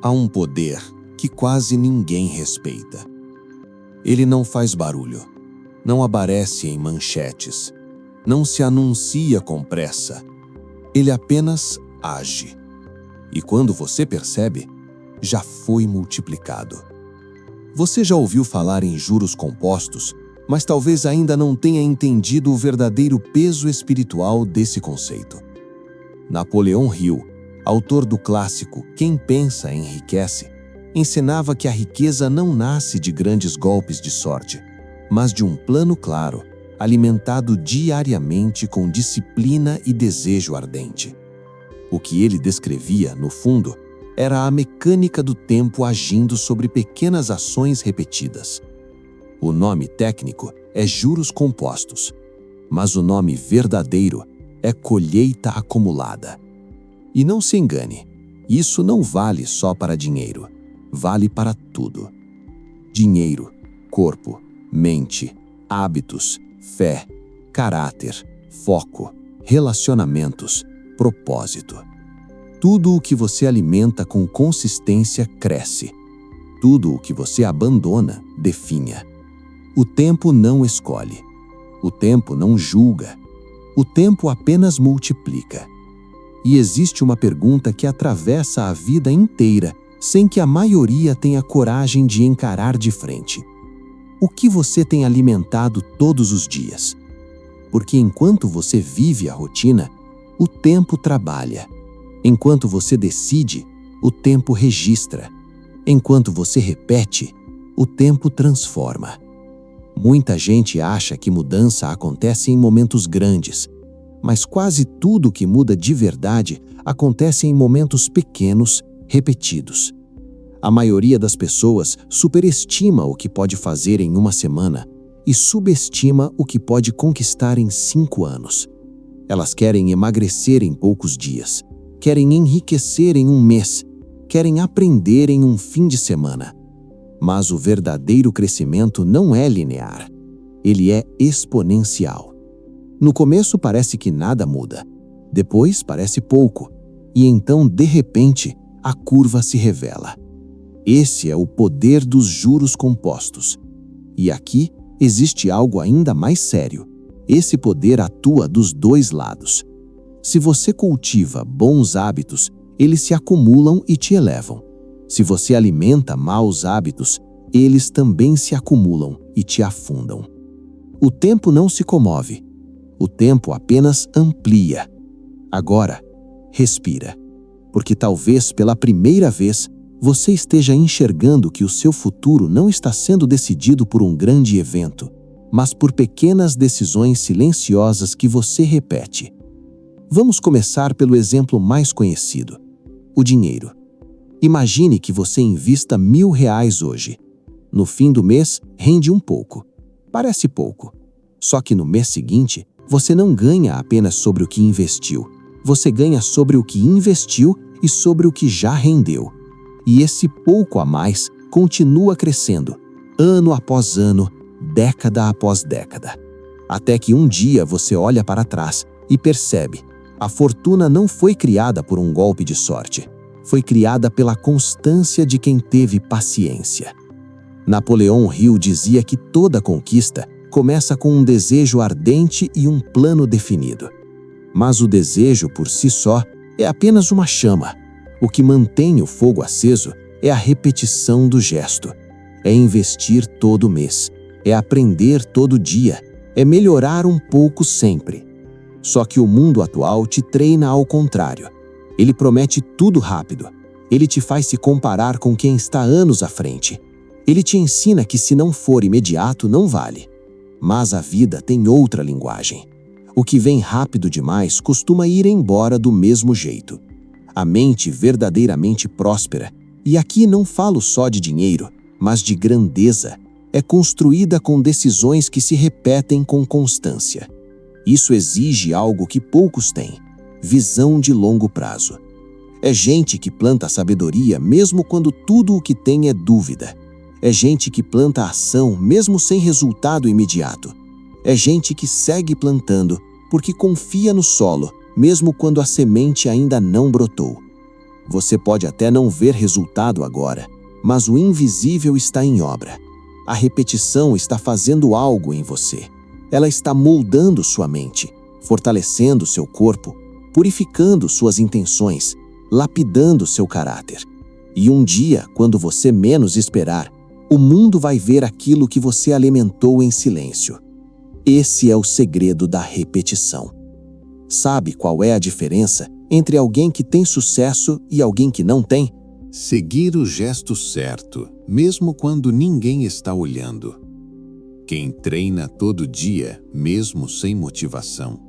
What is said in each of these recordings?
Há um poder que quase ninguém respeita. Ele não faz barulho, não aparece em manchetes, não se anuncia com pressa. Ele apenas age. E quando você percebe, já foi multiplicado. Você já ouviu falar em juros compostos, mas talvez ainda não tenha entendido o verdadeiro peso espiritual desse conceito. Napoleão Hill, autor do clássico Quem Pensa Enriquece, ensinava que a riqueza não nasce de grandes golpes de sorte, mas de um plano claro, alimentado diariamente com disciplina e desejo ardente. O que ele descrevia, no fundo, era a mecânica do tempo agindo sobre pequenas ações repetidas. O nome técnico é juros compostos, mas o nome verdadeiro é colheita acumulada. E não se engane, isso não vale só para dinheiro, vale para tudo. Dinheiro, corpo, mente, hábitos, fé, caráter, foco, relacionamentos, propósito. Tudo o que você alimenta com consistência cresce. Tudo o que você abandona definha. O tempo não escolhe. O tempo não julga. O tempo apenas multiplica. E existe uma pergunta que atravessa a vida inteira, sem que a maioria tenha coragem de encarar de frente. O que você tem alimentado todos os dias? Porque enquanto você vive a rotina, o tempo trabalha. Enquanto você decide, o tempo registra. Enquanto você repete, o tempo transforma. Muita gente acha que mudança acontece em momentos grandes, mas quase tudo que muda de verdade acontece em momentos pequenos, repetidos. A maioria das pessoas superestima o que pode fazer em uma semana e subestima o que pode conquistar em 5 anos. Elas querem emagrecer em poucos dias, querem enriquecer em um mês, querem aprender em um fim de semana. Mas o verdadeiro crescimento não é linear, ele é exponencial. No começo parece que nada muda, depois parece pouco, e então, de repente, a curva se revela. Esse é o poder dos juros compostos. E aqui existe algo ainda mais sério. Esse poder atua dos dois lados. Se você cultiva bons hábitos, eles se acumulam e te elevam. Se você alimenta maus hábitos, eles também se acumulam e te afundam. O tempo não se comove. O tempo apenas amplia. Agora, respira, porque talvez pela primeira vez você esteja enxergando que o seu futuro não está sendo decidido por um grande evento, mas por pequenas decisões silenciosas que você repete. Vamos começar pelo exemplo mais conhecido: o dinheiro. Imagine que você invista R$1.000 hoje. No fim do mês, rende um pouco. Parece pouco. Só que no mês seguinte, você não ganha apenas sobre o que investiu. Você ganha sobre o que investiu e sobre o que já rendeu. E esse pouco a mais continua crescendo, ano após ano, década após década. Até que um dia você olha para trás e percebe: a fortuna não foi criada por um golpe de sorte. Foi criada pela constância de quem teve paciência. Napoleão Hill dizia que toda conquista começa com um desejo ardente e um plano definido. Mas o desejo por si só é apenas uma chama. O que mantém o fogo aceso é a repetição do gesto. É investir todo mês. É aprender todo dia. É melhorar um pouco sempre. Só que o mundo atual te treina ao contrário. Ele promete tudo rápido. Ele te faz se comparar com quem está anos à frente. Ele te ensina que se não for imediato, não vale. Mas a vida tem outra linguagem. O que vem rápido demais costuma ir embora do mesmo jeito. A mente verdadeiramente próspera, e aqui não falo só de dinheiro, mas de grandeza, é construída com decisões que se repetem com constância. Isso exige algo que poucos têm: visão de longo prazo. É gente que planta sabedoria mesmo quando tudo o que tem é dúvida. É gente que planta ação mesmo sem resultado imediato. É gente que segue plantando porque confia no solo, mesmo quando a semente ainda não brotou. Você pode até não ver resultado agora, mas o invisível está em obra. A repetição está fazendo algo em você. Ela está moldando sua mente, fortalecendo seu corpo, purificando suas intenções, lapidando seu caráter. E um dia, quando você menos esperar, o mundo vai ver aquilo que você alimentou em silêncio. Esse é o segredo da repetição. Sabe qual é a diferença entre alguém que tem sucesso e alguém que não tem? Seguir o gesto certo, mesmo quando ninguém está olhando. Quem treina todo dia, mesmo sem motivação.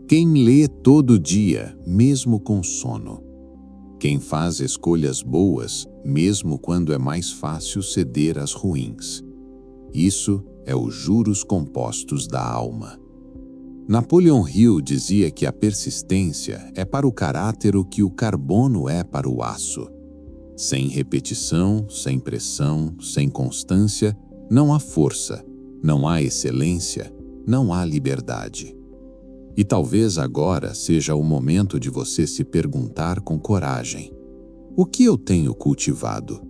Quem lê todo dia, mesmo com sono. Quem faz escolhas boas, mesmo quando é mais fácil ceder às ruins. Isso é os juros compostos da alma. Napoleon Hill dizia que a persistência é para o caráter o que o carbono é para o aço. Sem repetição, sem pressão, sem constância, não há força, não há excelência, não há liberdade. E talvez agora seja o momento de você se perguntar com coragem: o que eu tenho cultivado?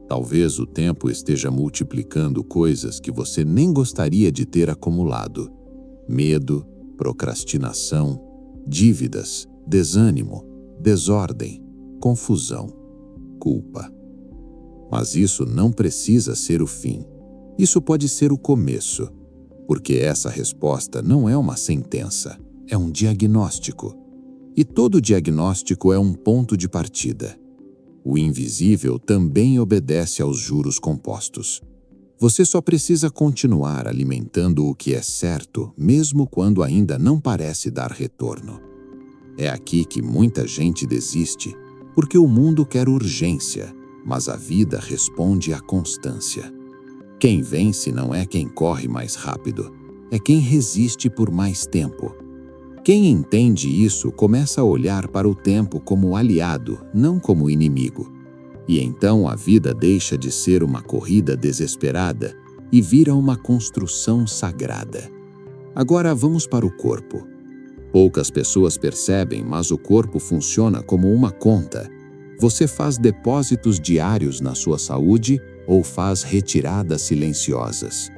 Talvez o tempo esteja multiplicando coisas que você nem gostaria de ter acumulado. Medo, procrastinação, dívidas, desânimo, desordem, confusão, culpa. Mas isso não precisa ser o fim. Isso pode ser o começo, porque essa resposta não é uma sentença, é um diagnóstico. E todo diagnóstico é um ponto de partida. O invisível também obedece aos juros compostos. Você só precisa continuar alimentando o que é certo, mesmo quando ainda não parece dar retorno. É aqui que muita gente desiste, porque o mundo quer urgência, mas a vida responde à constância. Quem vence não é quem corre mais rápido, é quem resiste por mais tempo. Quem entende isso começa a olhar para o tempo como aliado, não como inimigo. E então a vida deixa de ser uma corrida desesperada e vira uma construção sagrada. Agora vamos para o corpo. Poucas pessoas percebem, mas o corpo funciona como uma conta. Você faz depósitos diários na sua saúde ou faz retiradas silenciosas.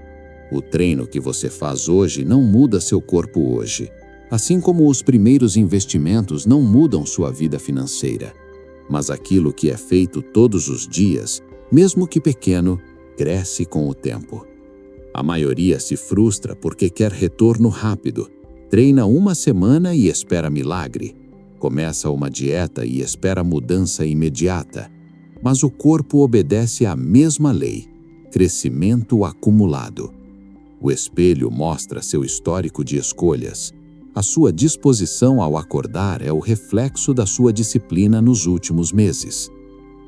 O treino que você faz hoje não muda seu corpo hoje, assim como os primeiros investimentos não mudam sua vida financeira. Mas aquilo que é feito todos os dias, mesmo que pequeno, cresce com o tempo. A maioria se frustra porque quer retorno rápido. Treina uma semana e espera milagre. Começa uma dieta e espera mudança imediata. Mas o corpo obedece à mesma lei: crescimento acumulado. O espelho mostra seu histórico de escolhas. A sua disposição ao acordar é o reflexo da sua disciplina nos últimos meses.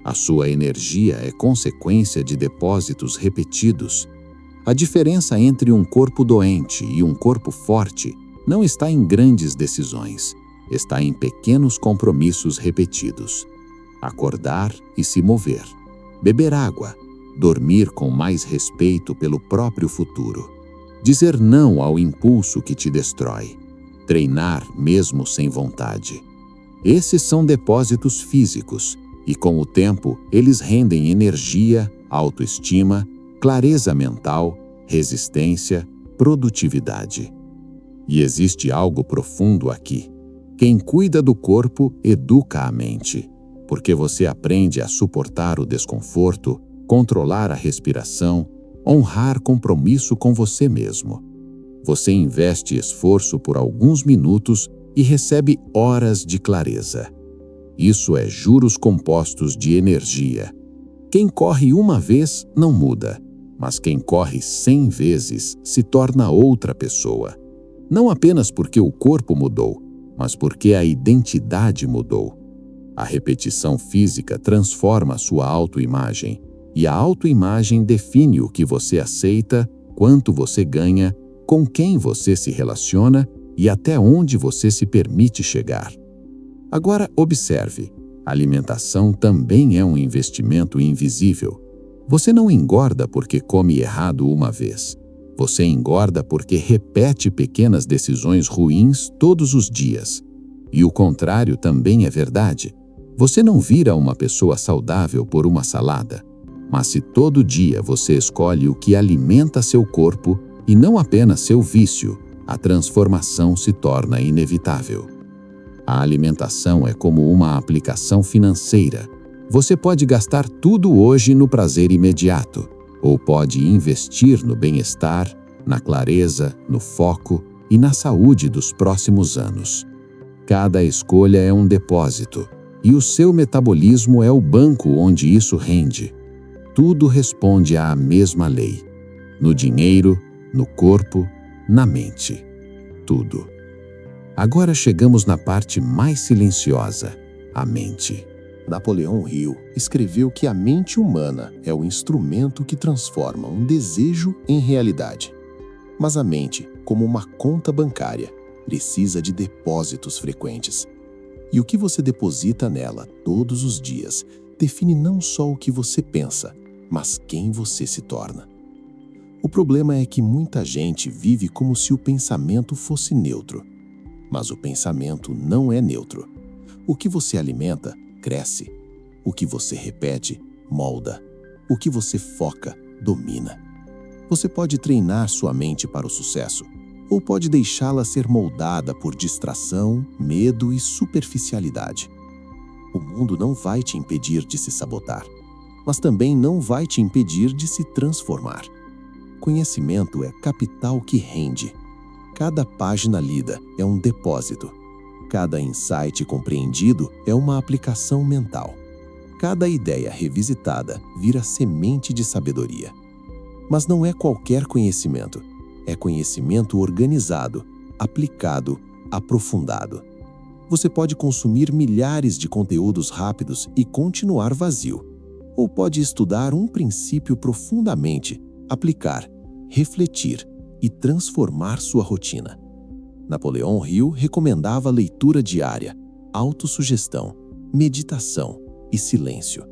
A sua energia é consequência de depósitos repetidos. A diferença entre um corpo doente e um corpo forte não está em grandes decisões, está em pequenos compromissos repetidos. Acordar e se mover, beber água, dormir com mais respeito pelo próprio futuro, dizer não ao impulso que te destrói, treinar mesmo sem vontade. Esses são depósitos físicos e, com o tempo, eles rendem energia, autoestima, clareza mental, resistência, produtividade. E existe algo profundo aqui. Quem cuida do corpo educa a mente, porque você aprende a suportar o desconforto, controlar a respiração, honrar compromisso com você mesmo. Você investe esforço por alguns minutos e recebe horas de clareza. Isso é juros compostos de energia. Quem corre uma vez não muda, mas quem corre 100 vezes se torna outra pessoa. Não apenas porque o corpo mudou, mas porque a identidade mudou. A repetição física transforma sua autoimagem, e a autoimagem define o que você aceita, quanto você ganha, com quem você se relaciona e até onde você se permite chegar. Agora observe, a alimentação também é um investimento invisível. Você não engorda porque come errado uma vez. Você engorda porque repete pequenas decisões ruins todos os dias. E o contrário também é verdade. Você não vira uma pessoa saudável por uma salada, mas se todo dia você escolhe o que alimenta seu corpo e não apenas seu vício, a transformação se torna inevitável. A alimentação é como uma aplicação financeira. Você pode gastar tudo hoje no prazer imediato, ou pode investir no bem-estar, na clareza, no foco e na saúde dos próximos anos. Cada escolha é um depósito, e o seu metabolismo é o banco onde isso rende. Tudo responde à mesma lei. No dinheiro, no corpo, na mente. Tudo. Agora chegamos na parte mais silenciosa, a mente. Napoleão Hill escreveu que a mente humana é o instrumento que transforma um desejo em realidade. Mas a mente, como uma conta bancária, precisa de depósitos frequentes. E o que você deposita nela todos os dias define não só o que você pensa, mas quem você se torna. O problema é que muita gente vive como se o pensamento fosse neutro. Mas o pensamento não é neutro. O que você alimenta, cresce. O que você repete, molda. O que você foca, domina. Você pode treinar sua mente para o sucesso, ou pode deixá-la ser moldada por distração, medo e superficialidade. O mundo não vai te impedir de se sabotar, mas também não vai te impedir de se transformar. Conhecimento é capital que rende. Cada página lida é um depósito. Cada insight compreendido é uma aplicação mental. Cada ideia revisitada vira semente de sabedoria. Mas não é qualquer conhecimento. É conhecimento organizado, aplicado, aprofundado. Você pode consumir milhares de conteúdos rápidos e continuar vazio. Ou pode estudar um princípio profundamente, aplicar, refletir e transformar sua rotina. Napoleão Hill recomendava leitura diária, autossugestão, meditação e silêncio.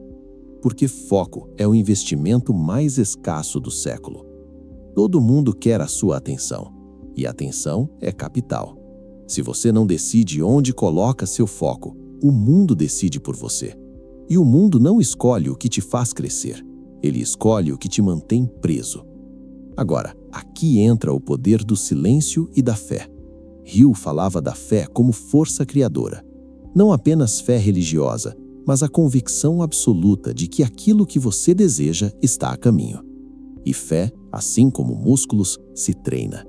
Porque foco é o investimento mais escasso do século. Todo mundo quer a sua atenção, e atenção é capital. Se você não decide onde coloca seu foco, o mundo decide por você. E o mundo não escolhe o que te faz crescer, ele escolhe o que te mantém preso. Agora, aqui entra o poder do silêncio e da fé. Hill falava da fé como força criadora. Não apenas fé religiosa, mas a convicção absoluta de que aquilo que você deseja está a caminho. E fé, assim como músculos, se treina.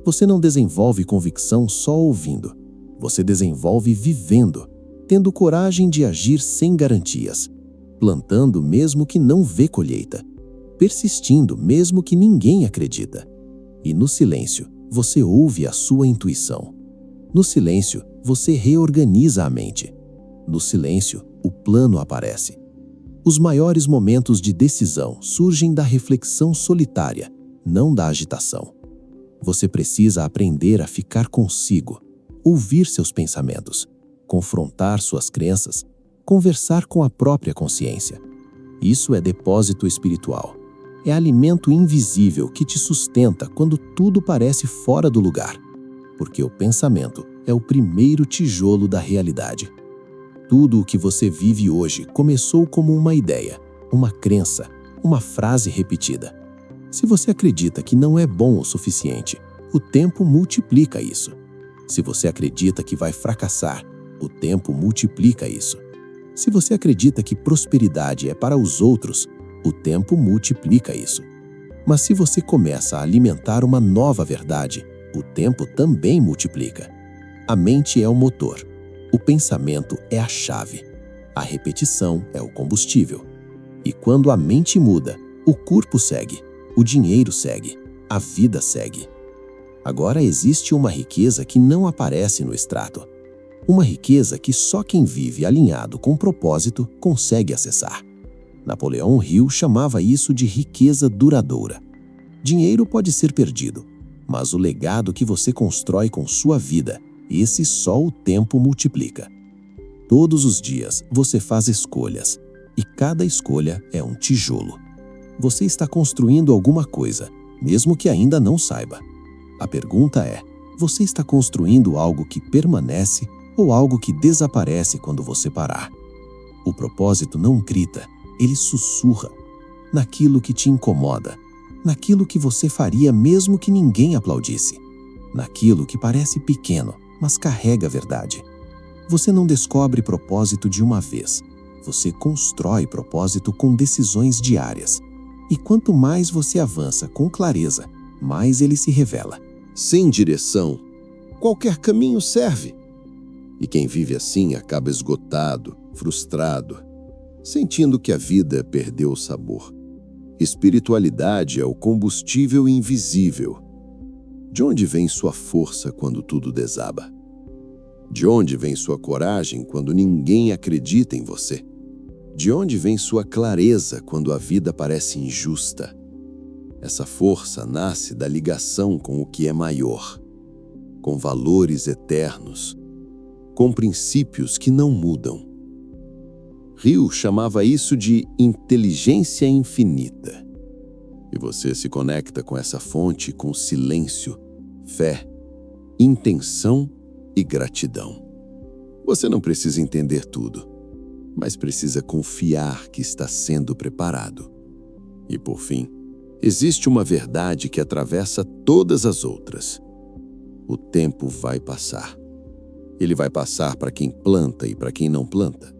Você não desenvolve convicção só ouvindo. Você desenvolve vivendo, tendo coragem de agir sem garantias, plantando mesmo que não vê colheita, persistindo mesmo que ninguém acredita. E no silêncio, você ouve a sua intuição. No silêncio, você reorganiza a mente. No silêncio, o plano aparece. Os maiores momentos de decisão surgem da reflexão solitária, não da agitação. Você precisa aprender a ficar consigo, ouvir seus pensamentos, confrontar suas crenças, conversar com a própria consciência. Isso é depósito espiritual. É alimento invisível que te sustenta quando tudo parece fora do lugar, porque o pensamento é o primeiro tijolo da realidade. Tudo o que você vive hoje começou como uma ideia, uma crença, uma frase repetida. Se você acredita que não é bom o suficiente, o tempo multiplica isso. Se você acredita que vai fracassar, o tempo multiplica isso. Se você acredita que prosperidade é para os outros, o tempo multiplica isso. Mas se você começa a alimentar uma nova verdade, o tempo também multiplica. A mente é o motor. O pensamento é a chave. A repetição é o combustível. E quando a mente muda, o corpo segue, o dinheiro segue, a vida segue. Agora existe uma riqueza que não aparece no extrato. Uma riqueza que só quem vive alinhado com propósito consegue acessar. Napoleão Hill chamava isso de riqueza duradoura. Dinheiro pode ser perdido, mas o legado que você constrói com sua vida, esse só o tempo multiplica. Todos os dias você faz escolhas, e cada escolha é um tijolo. Você está construindo alguma coisa, mesmo que ainda não saiba. A pergunta é: você está construindo algo que permanece ou algo que desaparece quando você parar? O propósito não grita, ele sussurra. Naquilo que te incomoda, naquilo que você faria mesmo que ninguém aplaudisse, naquilo que parece pequeno, mas carrega a verdade. Você não descobre propósito de uma vez, você constrói propósito com decisões diárias. E quanto mais você avança com clareza, mais ele se revela. Sem direção, qualquer caminho serve. E quem vive assim acaba esgotado, frustrado, sentindo que a vida perdeu o sabor. Espiritualidade é o combustível invisível. De onde vem sua força quando tudo desaba? De onde vem sua coragem quando ninguém acredita em você? De onde vem sua clareza quando a vida parece injusta? Essa força nasce da ligação com o que é maior, com valores eternos, com princípios que não mudam. Rio chamava isso de inteligência infinita. E você se conecta com essa fonte com silêncio, fé, intenção e gratidão. Você não precisa entender tudo, mas precisa confiar que está sendo preparado. E por fim, existe uma verdade que atravessa todas as outras. O tempo vai passar. Ele vai passar para quem planta e para quem não planta,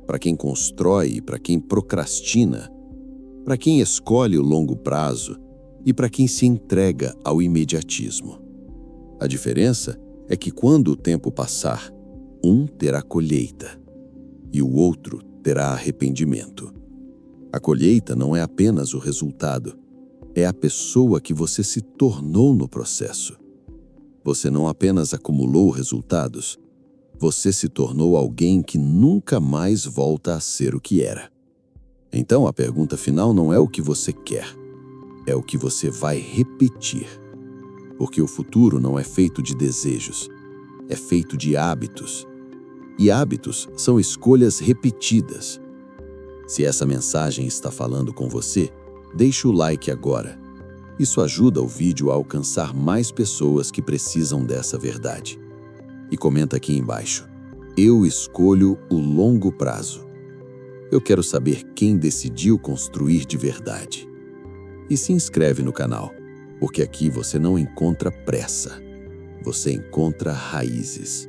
para quem constrói e para quem procrastina, para quem escolhe o longo prazo e para quem se entrega ao imediatismo. A diferença é que quando o tempo passar, um terá colheita e o outro terá arrependimento. A colheita não é apenas o resultado, é a pessoa que você se tornou no processo. Você não apenas acumulou resultados, você se tornou alguém que nunca mais volta a ser o que era. Então a pergunta final não é o que você quer, é o que você vai repetir. Porque o futuro não é feito de desejos, é feito de hábitos. E hábitos são escolhas repetidas. Se essa mensagem está falando com você, deixe o like agora. Isso ajuda o vídeo a alcançar mais pessoas que precisam dessa verdade. E comenta aqui embaixo: eu escolho o longo prazo. Eu quero saber quem decidiu construir de verdade. E se inscreve no canal, porque aqui você não encontra pressa, você encontra raízes.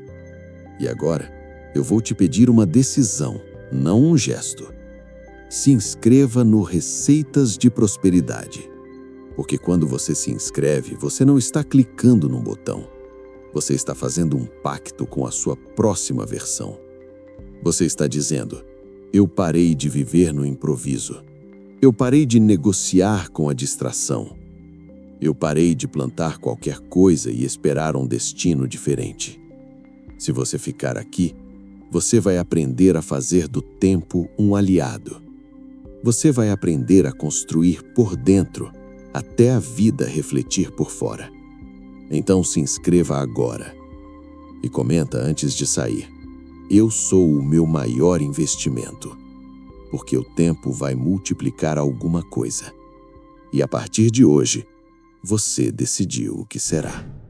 E agora, eu vou te pedir uma decisão, não um gesto. Se inscreva no Receitas de Prosperidade. Porque quando você se inscreve, você não está clicando num botão. Você está fazendo um pacto com a sua próxima versão. Você está dizendo: eu parei de viver no improviso. Eu parei de negociar com a distração. Eu parei de plantar qualquer coisa e esperar um destino diferente. Se você ficar aqui, você vai aprender a fazer do tempo um aliado. Você vai aprender a construir por dentro, até a vida refletir por fora. Então se inscreva agora. E comenta antes de sair: eu sou o meu maior investimento. Porque o tempo vai multiplicar alguma coisa. E a partir de hoje, você decidiu o que será.